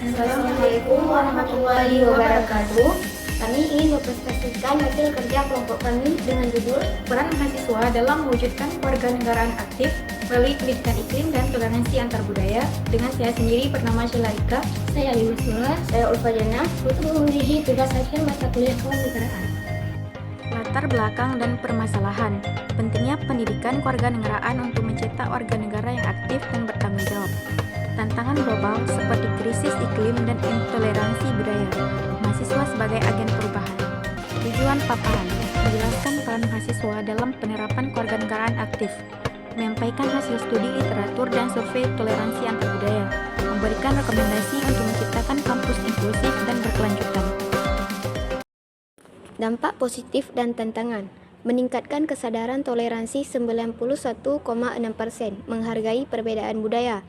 Assalamualaikum warahmatullahi wabarakatuh. Kami ingin mempresentasikan hasil kerja kelompok kami dengan judul Peran mahasiswa dalam mewujudkan kewarganegaraan aktif melalui pendidikan iklim dan toleransi antar budaya, dengan saya sendiri bernama Sheila Rika. Saya Ali Masura. Saya Ulfa Jana untuk memenuhi tugas akhir mata kuliah kewarganegaraan. Latar belakang dan permasalahan. Pentingnya pendidikan kewarganegaraan untuk mencetak warga negara yang aktif dan bertanggung jawab. Tantangan global seperti krisis iklim dan intoleransi budaya. Mahasiswa sebagai agen perubahan. Tujuan paparan: menjelaskan peran mahasiswa dalam penerapan kewarganegaraan aktif, menyampaikan hasil studi literatur dan survei toleransi antar budaya, memberikan rekomendasi untuk menciptakan kampus inklusif dan berkelanjutan. Dampak positif dan tantangan. Meningkatkan kesadaran toleransi 91,6%, menghargai perbedaan budaya.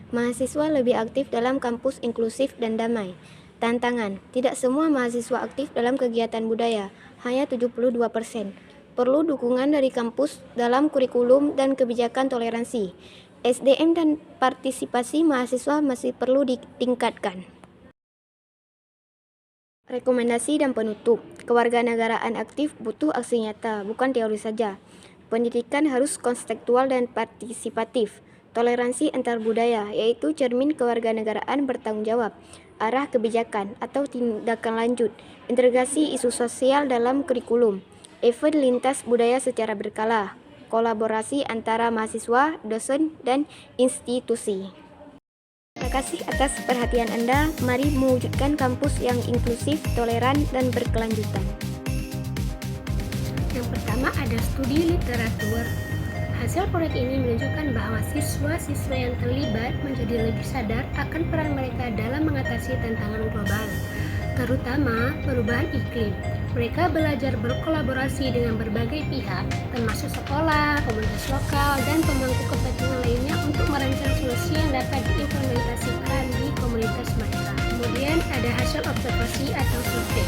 Mahasiswa lebih aktif dalam kampus inklusif dan damai. Tantangan, tidak semua mahasiswa aktif dalam kegiatan budaya, hanya 72%. Perlu dukungan dari kampus dalam kurikulum dan kebijakan toleransi. SDM dan partisipasi mahasiswa masih perlu ditingkatkan. Rekomendasi dan penutup. Kewarganegaraan aktif butuh aksi nyata, bukan teori saja. Pendidikan harus kontekstual dan partisipatif. Toleransi antar budaya, yaitu cermin kewarganegaraan bertanggung jawab. Arah kebijakan atau tindakan lanjut. Integrasi isu sosial dalam kurikulum. Event lintas budaya secara berkala. Kolaborasi antara mahasiswa, dosen, dan institusi. Terima kasih atas perhatian Anda. Mari mewujudkan kampus yang inklusif, toleran, dan berkelanjutan. Yang pertama ada studi literatur. Hasil proyek ini menunjukkan bahwa siswa-siswa yang terlibat menjadi lebih sadar akan peran mereka dalam mengatasi tantangan global, terutama perubahan iklim. Mereka belajar berkolaborasi dengan berbagai pihak, termasuk sekolah, komunitas lokal, dan pemangku kepentingan lainnya untuk merancang solusi yang dapat diimplementasikan di komunitas mereka. Kemudian ada hasil observasi atau survei.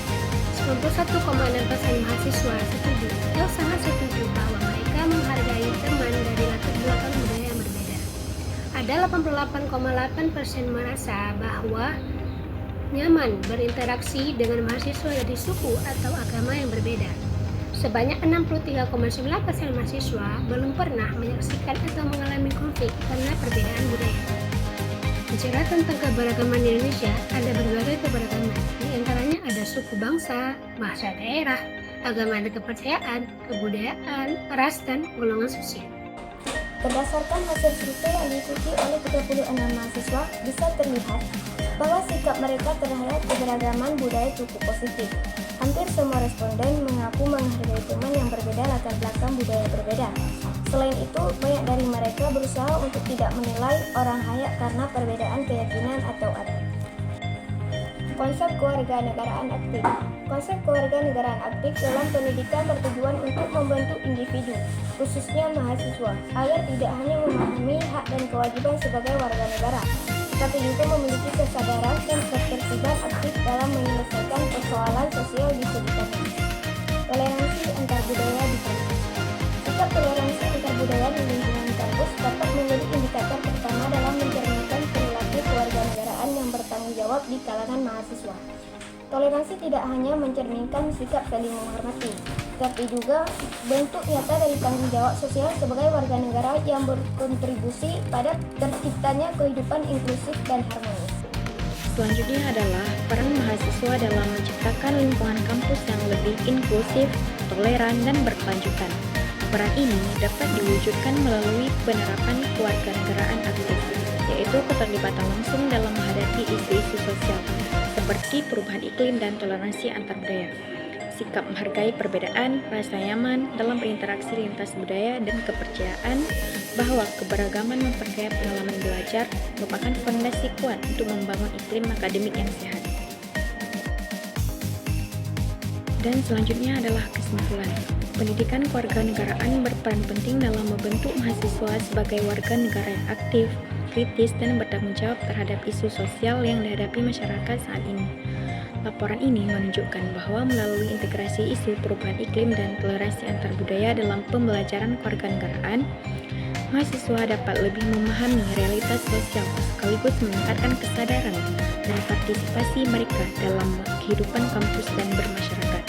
91,6% mahasiswa setuju atau sangat setuju bahwa mereka menghargai teman dari latar belakang budaya yang berbeda. Ada 88,8% merasa bahwa nyaman berinteraksi dengan mahasiswa dari suku atau agama yang berbeda. Sebanyak 63,9% mahasiswa belum pernah menyaksikan atau mengalami konflik karena perbedaan budaya. Bicara tentang keberagaman di Indonesia, ada berbagai keberagaman. Di antaranya ada suku bangsa, bahasa daerah, agama dan kepercayaan, kebudayaan, ras, dan golongan sosial. Berdasarkan hasil survei yang diikuti oleh 36 mahasiswa, bisa terlihat bahwa sikap mereka terhadap keberagaman budaya cukup positif. Hampir semua responden mengaku menghargai teman yang berbeda latar belakang budaya berbeda. Selain itu, banyak dari mereka berusaha untuk tidak menilai orang Hayak karena perbedaan keyakinan atau adat. Konsep kewarganegaraan aktif. Konsep kewarganegaraan aktif dalam pendidikan bertujuan untuk membantu individu, khususnya mahasiswa, agar tidak hanya memahami hak dan kewajiban sebagai warga negara, tapi juga memiliki kesadaran dan ketertiban aktif dalam menyelesaikan persoalan sosial di sekitarnya. Toleransi antar budaya di kampus. Sikap toleransi antar budaya di lingkungan kampus dapat menjadi indikator pertama dalam mencerminkan perilaku kewarganegaraan yang bertanggung jawab di kalangan mahasiswa. Toleransi tidak hanya mencerminkan sikap saling menghormati, tapi juga bentuk nyata dari tanggung jawab sosial sebagai warga negara yang berkontribusi pada terciptanya kehidupan inklusif dan harmonis. Selanjutnya adalah peran mahasiswa dalam menciptakan lingkungan kampus yang lebih inklusif, toleran, dan berkelanjutan. Peran ini dapat diwujudkan melalui penerapan kewarganegaraan aktif, yaitu keterlibatan langsung dalam menghadapi isu-isu sosial, seperti perubahan iklim dan toleransi antar budaya. Sikap menghargai perbedaan, rasa nyaman dalam berinteraksi lintas budaya, dan kepercayaan bahwa keberagaman memperkaya pengalaman belajar merupakan fondasi kuat untuk membangun iklim akademik yang sehat. Dan selanjutnya adalah kesimpulan. Pendidikan kewarganegaraan berperan penting dalam membentuk mahasiswa sebagai warga negara yang aktif, kritis, dan bertanggung jawab terhadap isu sosial yang dihadapi masyarakat saat ini. Laporan ini menunjukkan bahwa melalui integrasi isu perubahan iklim dan toleransi antar budaya dalam pembelajaran kewarganegaraan, mahasiswa dapat lebih memahami realitas sosial sekaligus meningkatkan kesadaran dan partisipasi partisipasi mereka dalam kehidupan kampus dan bermasyarakat.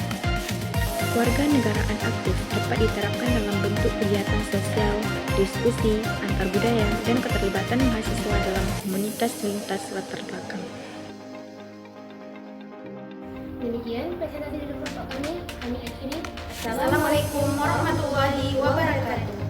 Warga negaraan aktif dapat diterapkan dalam bentuk kegiatan sosial, diskusi, antar budaya, dan keterlibatan mahasiswa dalam komunitas lintas latar belakang. Demikian presentasi dari kelompok kami akhiri. Assalamualaikum warahmatullahi wabarakatuh.